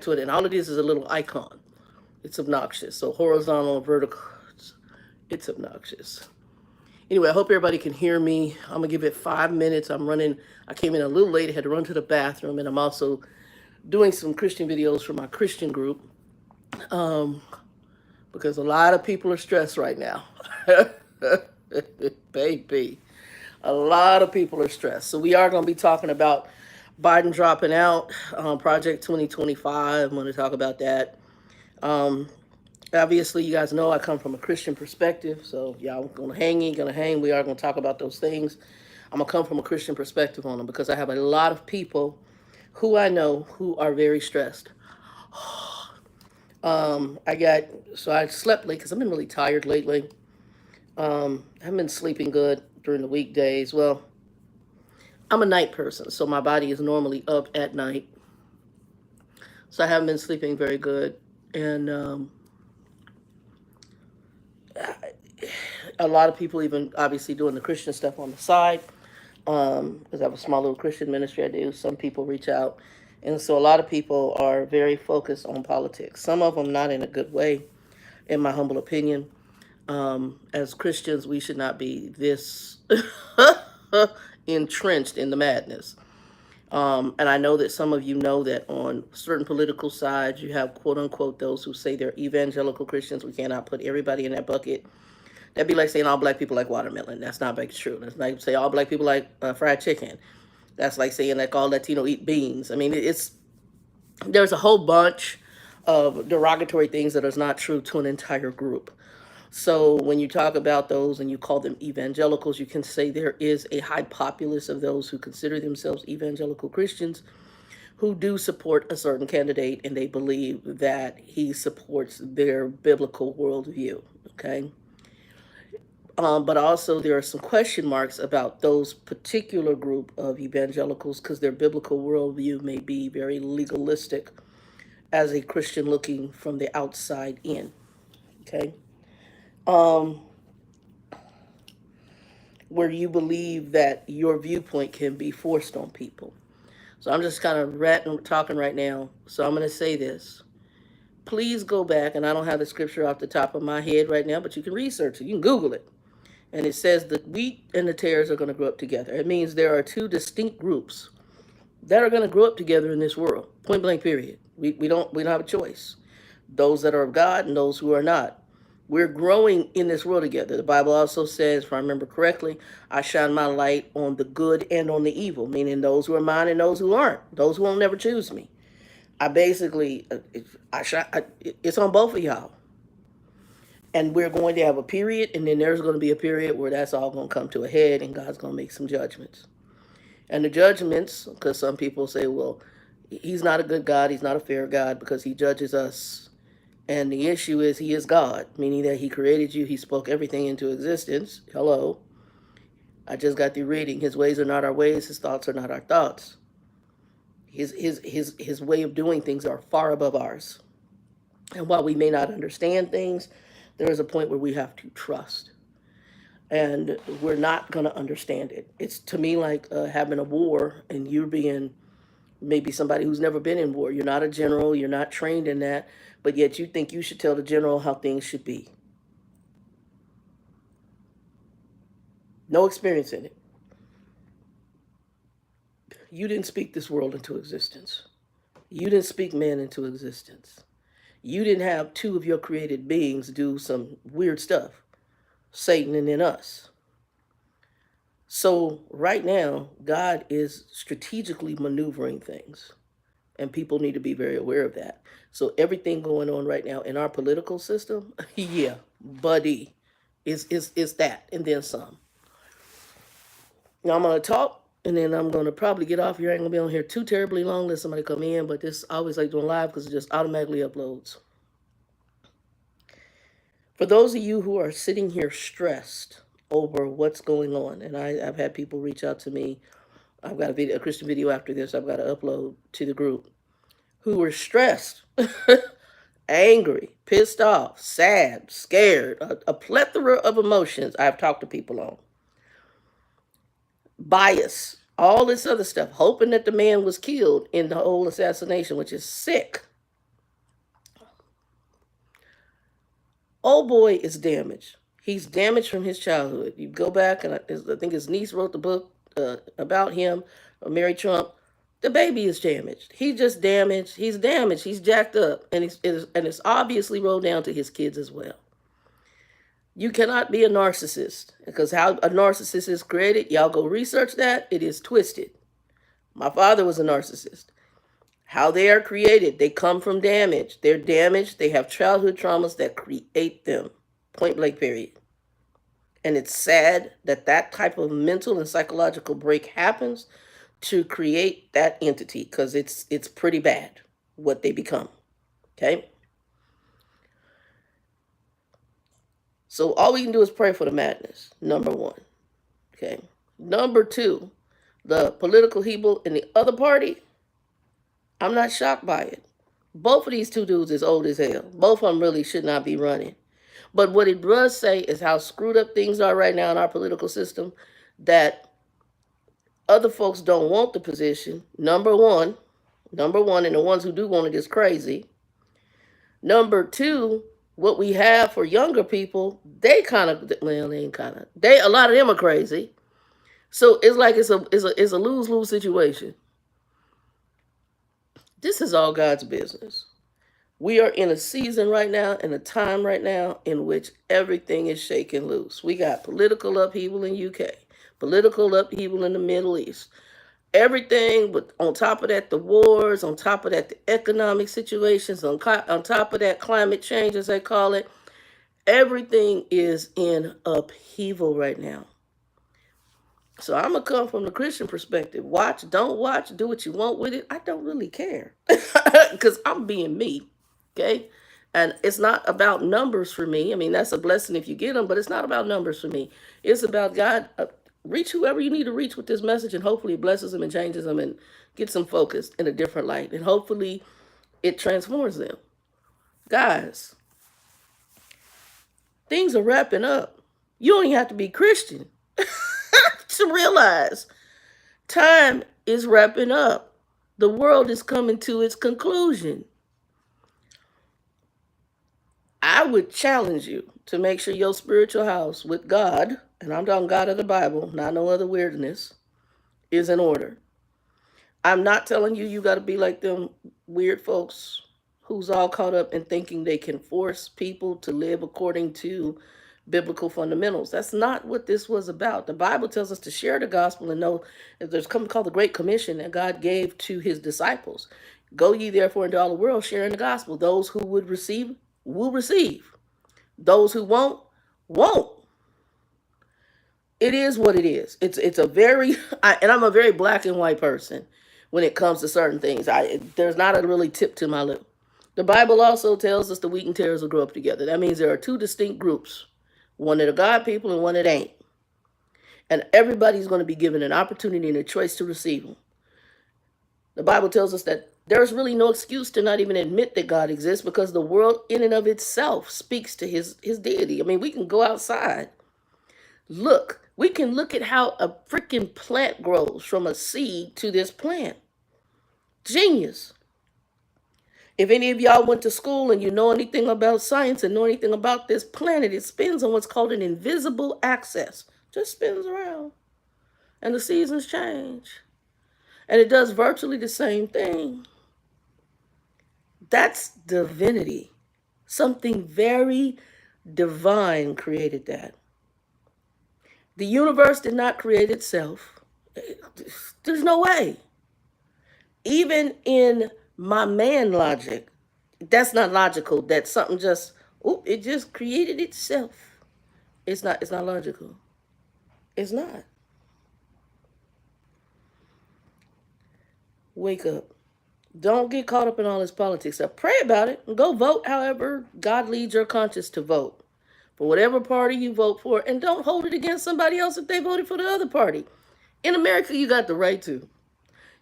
to it, and all it is a little icon. It's obnoxious. So horizontal and vertical, it's obnoxious. Anyway, I hope everybody can hear me. I'm gonna give it 5 minutes. I came in a little late, I had to run to the bathroom, and I'm also doing some Christian videos for my Christian group. Um, because a lot of people are stressed right now. Baby. A lot of people are stressed. So we are going to be talking about Biden dropping out, Project 2025. I'm going to talk about that. Um, Obviously, you guys know I come from a Christian perspective. So y'all going to hang, ain't going to hang. We are going to talk about those things. I'm going to come from a Christian perspective on them because I have a lot of people who I know who are very stressed. I slept late because I've been really tired lately. I haven't been sleeping good during the weekdays. Well, I'm a night person, so my body is normally up at night. So I haven't been sleeping very good. And a lot of people even obviously doing the Christian stuff on the side. Because I have a small little Christian ministry I do. Some people reach out. And so a lot of people are very focused on politics. Some of them not in a good way, in my humble opinion. As Christians, we should not be this entrenched in the madness. And I know that some of you know that on certain political sides, you have quote unquote those who say they're evangelical Christians. We cannot put everybody in that bucket. That'd be like saying all black people like watermelon. That's not like true. That's like say all black people like fried chicken. That's like saying like all Latino eat beans. I mean, there's a whole bunch of derogatory things that is not true to an entire group. So when you talk about those and you call them evangelicals, you can say there is a high populace of those who consider themselves evangelical Christians who do support a certain candidate and they believe that he supports their biblical worldview. Okay. But also there are some question marks about those particular group of evangelicals because their biblical worldview may be very legalistic as a Christian looking from the outside in. Okay. Um, where you believe that your viewpoint can be forced on people. So I'm just kind of talking right now. So I'm going to say this. Please go back, and I don't have the scripture off the top of my head right now, but you can research it. You can Google it. And it says the wheat and the tares are going to grow up together. It means there are two distinct groups that are going to grow up together in this world. Point blank, period. We don't have a choice. Those that are of God and those who are not. We're growing in this world together. The Bible also says, if I remember correctly, I shine my light on the good and on the evil, meaning those who are mine and those who aren't, those who won't never choose me. I basically, it's on both of y'all. And we're going to have a period, and then there's going to be a period where that's all going to come to a head, and God's going to make some judgments. And the judgments, because some people say, well, he's not a good God, he's not a fair God because he judges us. And the issue is he is God, meaning that he created you, he spoke everything into existence. Hello. I just got through reading, his ways are not our ways, his thoughts are not our thoughts. His way of doing things are far above ours. And while we may not understand things, there is a point where we have to trust. And we're not going to understand it. It's to me like having a war and you're being maybe somebody who's never been in war. You're not a general, you're not trained in that, but yet you think you should tell the general how things should be. No experience in it. You didn't speak this world into existence. You didn't speak man into existence. You didn't have two of your created beings do some weird stuff, Satan and then us. So right now, God is strategically maneuvering things, and people need to be very aware of that. So everything going on right now in our political system, yeah, buddy, is that, and then some. Now I'm going to talk, and then I'm going to probably get off here. I ain't going to be on here too terribly long unless somebody come in, but this I always like doing live because it just automatically uploads. For those of you who are sitting here stressed over what's going on, and I've had people reach out to me. I've got a Christian video after this I've got to upload to the group, who were stressed, angry, pissed off, sad, scared, a plethora of emotions I've talked to people on. Bias, all this other stuff, hoping that the man was killed in the whole assassination, which is sick. Old boy is damaged. He's damaged from his childhood. You go back, and I think his niece wrote the book about him, Mary Trump. The baby is damaged. He's just damaged. He's damaged. He's jacked up, and it's obviously rolled down to his kids as well. You cannot be a narcissist, because how a narcissist is created, y'all go research that. It is twisted. My father was a narcissist. How they are created, they come from damage. They're damaged. They have childhood traumas that create them. Point blank, period. And it's sad that that type of mental and psychological break happens to create that entity, because it's pretty bad what they become. Okay? So all we can do is pray for the madness, number one. Okay? Number two, the political people in the other party, I'm not shocked by it. Both of these two dudes is old as hell. Both of them really should not be running. But what it does say is how screwed up things are right now in our political system, that other folks don't want the position, number one, and the ones who do want it is crazy. Number two, what we have for younger people, they kind of, well, they ain't kind of, a lot of them are crazy. So it's like it's a lose-lose situation. This is all God's business. We are in a season right now, in a time right now, in which everything is shaking loose. We got political upheaval in UK, political upheaval in the Middle East, everything, but on top of that, the wars, on top of that, the economic situations, on top of that, climate change, as they call it, everything is in upheaval right now. So I'm going to come from the Christian perspective. Watch, don't watch, do what you want with it. I don't really care, because I'm being me, okay? And it's not about numbers for me. I mean, that's a blessing if you get them, but it's not about numbers for me. It's about God, reach whoever you need to reach with this message, and hopefully it blesses them and changes them and gets them focused in a different light. And hopefully it transforms them. Guys, things are wrapping up. You don't even have to be Christian to realize time is wrapping up. The world is coming to its conclusion. I would challenge you to make sure your spiritual house with God, and I'm talking God of the Bible, not no other weirdness, is in order. I'm not telling you you got to be like them weird folks who's all caught up in thinking they can force people to live according to biblical fundamentals. That's not what this was about. The Bible tells us to share the gospel and know that there's something called the Great Commission that God gave to his disciples. Go ye therefore into all the world, sharing the gospel. Those who would receive will receive. Those who won't. It is what it is. It's a very, and I'm a very black and white person when it comes to certain things. There's not a really tip to my lip. The Bible also tells us the wheat and tares will grow up together. That means there are two distinct groups. One that are God people and one that ain't. And everybody's going to be given an opportunity and a choice to receive them. The Bible tells us that there's really no excuse to not even admit that God exists, because the world in and of itself speaks to his deity. I mean, we can go outside. We can look at how a freaking plant grows from a seed to this plant. Genius. If any of y'all went to school and you know anything about science and know anything about this planet, it spins on what's called an invisible axis. Just spins around. And the seasons change. And it does virtually the same thing. That's divinity. Something very divine created that. The universe did not create itself. There's no way. Even in my man logic, that's not logical. That something just, it just created itself. It's not logical. It's not. Wake up. Don't get caught up in all this politics. Now, pray about it and go vote however God leads your conscience to vote. For whatever party you vote for, and don't hold it against somebody else if they voted for the other party. In America, you got the right to.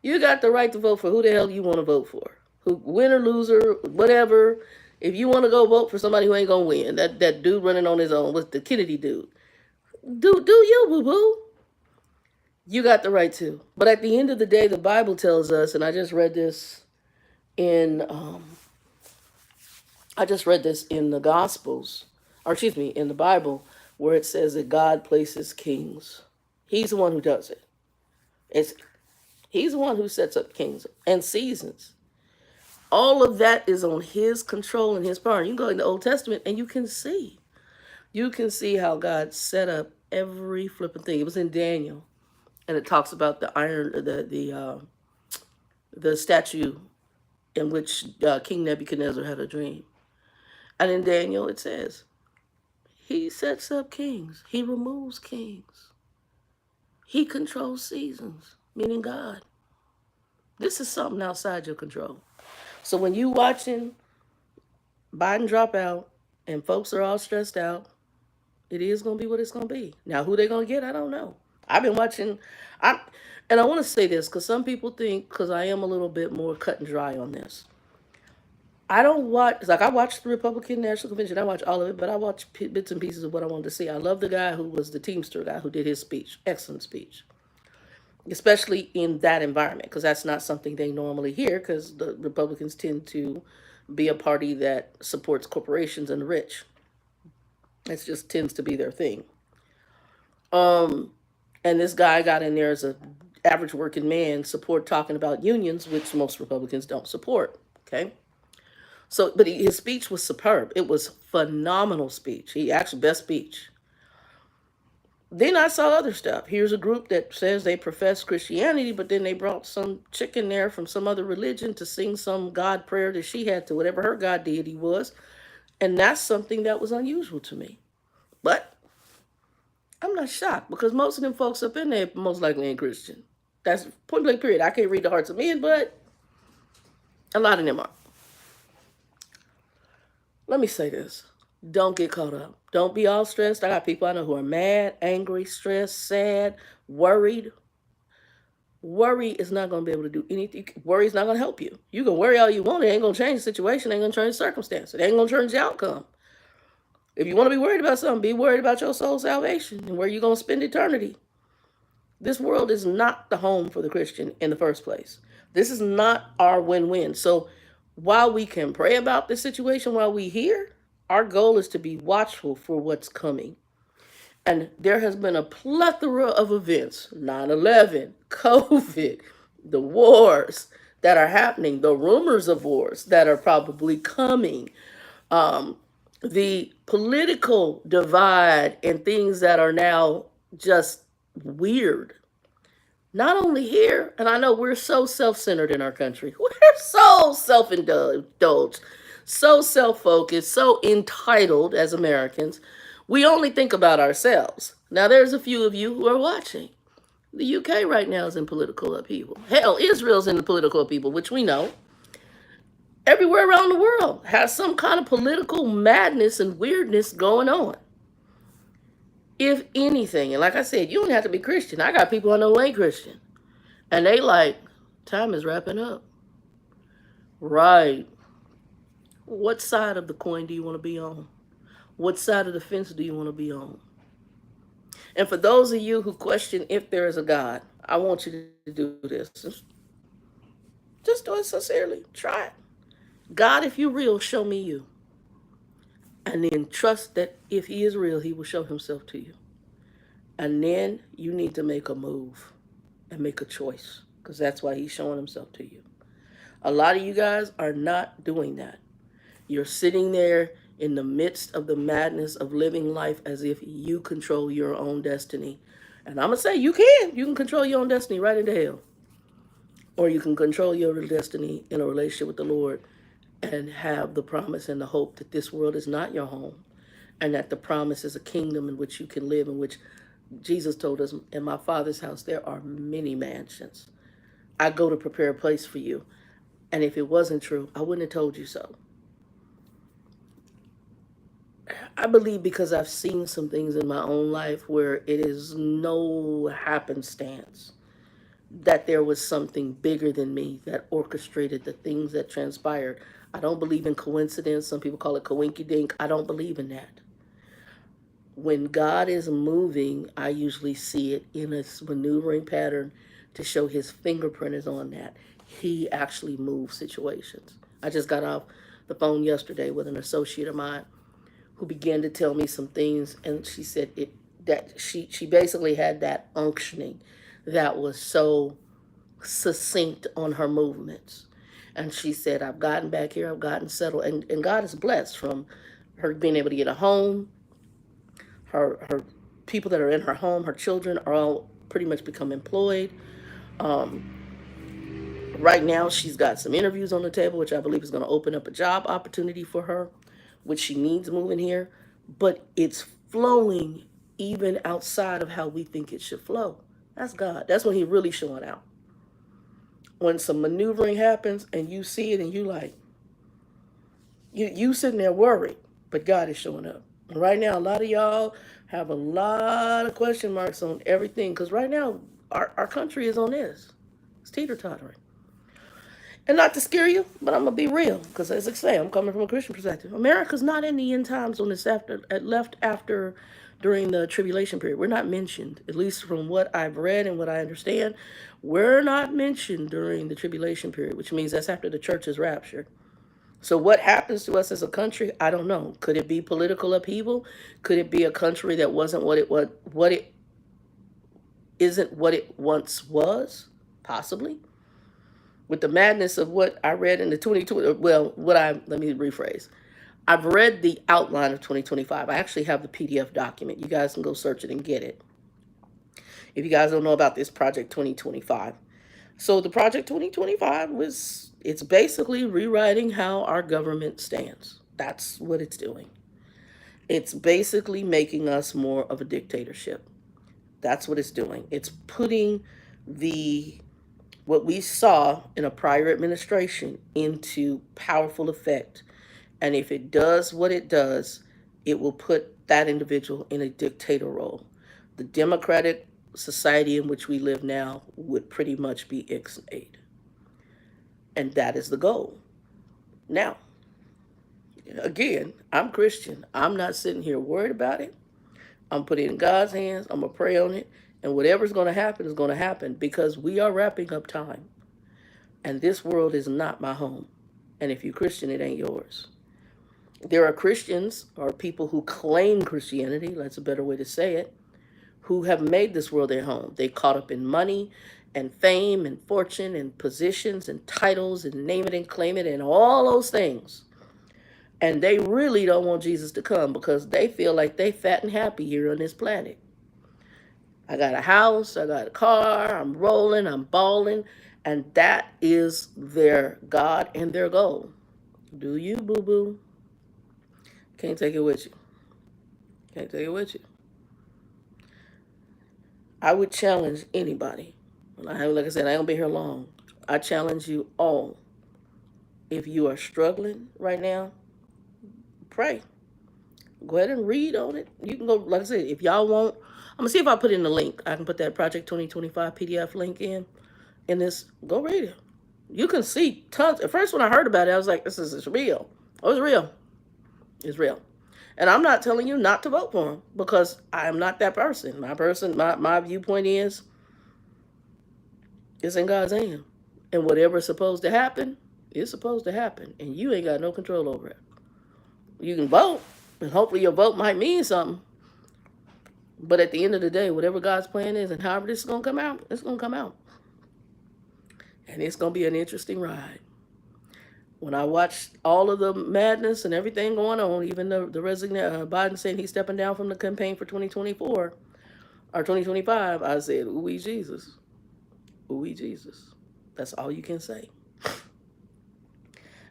You got the right to vote for who the hell you want to vote for. Who, win or loser, whatever. If you want to go vote for somebody who ain't going to win, that dude running on his own, what's the Kennedy dude? Do you, boo-boo? You got the right to. But at the end of the day, the Bible tells us, and I just read this in the Gospels. or excuse me, in the Bible, where it says that God places kings. He's the one who does it. It's He's the one who sets up kings and seasons. All of that is on his control and his power. You can go in the Old Testament and you can see. You can see how God set up every flipping thing. It was in Daniel, and it talks about the statue in which King Nebuchadnezzar had a dream. And in Daniel, it says, he sets up kings. He removes kings. He controls seasons, meaning God. This is something outside your control. So when you watching Biden drop out and folks are all stressed out, it is going to be what it's going to be. Now, who they're going to get, I don't know. I've been watching, and I want to say this because some people think, because I am a little bit more cut and dry on this. I don't watch, like I watched the Republican National Convention. I watch all of it, but I watch bits and pieces of what I wanted to see. I love the guy who was the Teamster guy who did his speech. Excellent speech. Especially in that environment, because that's not something they normally hear, because the Republicans tend to be a party that supports corporations and the rich. It just tends to be their thing. And this guy got in there as a average working man, support talking about unions, which most Republicans don't support. Okay. So, but his speech was superb. It was phenomenal speech. He actually best speech. Then I saw other stuff. Here's a group that says they profess Christianity, but then they brought some chick in there from some other religion to sing some God prayer that she had to whatever her God deity was. And that's something that was unusual to me. But I'm not shocked because most of them folks up in there most likely ain't Christian. That's point blank period. I can't read the hearts of men, but a lot of them are. Let me say this. Don't get caught up. Don't be all stressed. I got people I know who are mad, angry, stressed, sad, worried. Worry is not going to be able to do anything. Worry is not going to help you. You can worry all you want. It ain't going to change the situation. It ain't going to change the circumstance. It ain't going to change the outcome. If you want to be worried about something, be worried about your soul's salvation and where you're going to spend eternity. This world is not the home for the Christian in the first place. This is not our win-win. So while we can pray about this situation while we here, our goal is to be watchful for what's coming. And there has been a plethora of events, 9/11, COVID, the wars that are happening, the rumors of wars that are probably coming, the political divide and things that are now just weird. Not only here, and I know we're so self-centered in our country. We're so self-indulged, so self-focused, so entitled as Americans. We only think about ourselves. Now, there's a few of you who are watching. The UK right now is in political upheaval. Hell, Israel's in the political upheaval, which we know. Everywhere around the world has some kind of political madness and weirdness going on. If anything, and like I said, you don't have to be Christian. I got people I know who ain't Christian. And they like, time is wrapping up. Right. What side of the coin do you want to be on? What side of the fence do you want to be on? And for those of you who question if there is a God, I want you to do this. Just do it sincerely. Try it. God, if you're real, show me you. And then trust that if he is real, he will show himself to you. And then you need to make a move and make a choice, because that's why he's showing himself to you. A lot of you guys are not doing that. You're sitting there in the midst of the madness of living life as if you control your own destiny. And I'm going to say you can. You can control your own destiny right into hell. Or you can control your destiny in a relationship with the Lord and have the promise and the hope that this world is not your home, and that the promise is a kingdom in which you can live, in which Jesus told us, in my Father's house there are many mansions. I go to prepare a place for you. And if it wasn't true, I wouldn't have told you so. I believe because I've seen some things in my own life where it is no happenstance that there was something bigger than me that orchestrated the things that transpired. I don't believe in coincidence. Some people call it coinky-dink. I don't believe in that. When God is moving, I usually see it in a maneuvering pattern to show his fingerprint is on that. He actually moves situations. I just got off the phone yesterday with an associate of mine who began to tell me some things, and she said that she basically had that unctioning that was so succinct on her movements. And she said, I've gotten back here, I've gotten settled, and God is blessed from her being able to get a home. Her people that are in her home, her children are all pretty much become employed. Um, right now, she's got some interviews on the table, which I believe is going to open up a job opportunity for her, which she needs moving here. But it's flowing even outside of how we think it should flow. That's God. That's when He really showing out. When some maneuvering happens and you see it and you like, you sitting there worried, but God is showing up. And right now, a lot of y'all have a lot of question marks on everything, because right now our country is on this. It's teeter-tottering. And not to scare you, but I'm going to be real, because as I say, I'm coming from a Christian perspective. America's not in the end times on this left after during the tribulation period. We're not mentioned, at least from what I've read and what I understand. We're not mentioned during the tribulation period, which means that's after the church is raptured. So what happens to us as a country? I don't know. Could it be political upheaval? Could it be a country that wasn't what it isn't what it once was? Possibly. With the madness of what I read in the 2020, well, let me rephrase. I've read the outline of 2025. I actually have the PDF document. You guys can go search it and get it. If you guys don't know about this Project 2025. So the Project 2025 it's basically rewriting how our government stands. That's what it's doing. It's basically making us more of a dictatorship. That's what it's doing. It's putting the what we saw in a prior administration into powerful effect. And if it does what it does, it will put that individual in a dictator role. The democratic society in which we live now would pretty much be ixnayed. And that is the goal. Now, again, I'm Christian. I'm not sitting here worried about it. I'm putting it in God's hands. I'm going to pray on it. And whatever's going to happen is going to happen, because we are wrapping up time. And this world is not my home. And if you're Christian, it ain't yours. There are Christians, or people who claim Christianity, that's a better way to say it, who have made this world their home. They caught up in money and fame and fortune and positions and titles and name it and claim it and all those things. And they really don't want Jesus to come, because they feel like they fat and happy here on this planet. I got a house, I got a car, I'm rolling, I'm balling, and that is their God and their goal. Do you, boo-boo? Can't take it with you. Can't take it with you. I would challenge anybody. Like I said, I ain't gonna be here long. I challenge you all. If you are struggling right now, pray. Go ahead and read on it. You can go, like I said, if y'all want, I'm gonna see if I put in the link. I can put that Project 2025 PDF link in this. Go read it. You can see tons. At first, when I heard about it, I was like, this is real. Oh, it's real. It's real. And I'm not telling you not to vote for him, because I am not that person. My viewpoint is, it's in God's hand. And whatever's supposed to happen, is supposed to happen. And you ain't got no control over it. You can vote, and hopefully your vote might mean something. But at the end of the day, whatever God's plan is and however this is going to come out, it's going to come out. And it's going to be an interesting ride. When I watched all of the madness and everything going on, even the Biden saying he's stepping down from the campaign for 2024 or 2025, I said, ooh, Jesus. Ooh, Jesus. That's all you can say.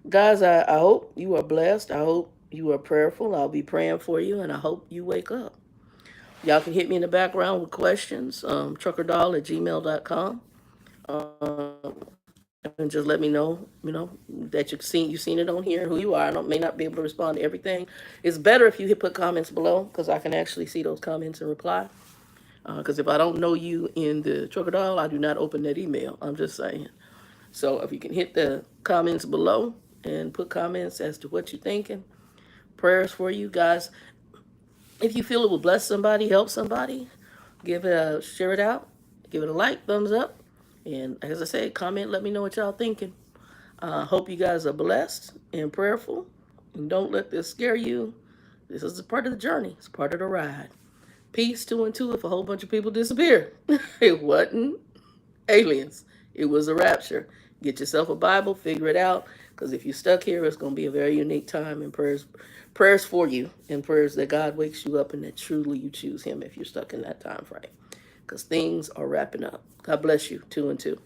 Guys, I hope you are blessed. I hope you are prayerful. I'll be praying for you, and I hope you wake up. Y'all can hit me in the background with questions, TruckerDoll@gmail.com. And just let me know, that you've seen it on here, who you are. I may not be able to respond to everything. It's better if you put comments below, because I can actually see those comments and reply. Because if I don't know you in the TruckerDoll, I do not open that email. I'm just saying. So if you can hit the comments below and put comments as to what you're thinking, prayers for you guys. If you feel it will bless somebody, help somebody, share it out, give it a like, thumbs up. And as I said, comment, let me know what y'all thinking. Hope you guys are blessed and prayerful. And don't let this scare you. This is a part of the journey. It's part of the ride. Peace, 2 and 2, if a whole bunch of people disappear. It wasn't aliens. It was a rapture. Get yourself a Bible, figure it out, because if you're stuck here, it's going to be a very unique time. And prayers for you, and prayers that God wakes you up and that truly you choose Him if you're stuck in that time frame, because things are wrapping up. God bless you, 2 and 2.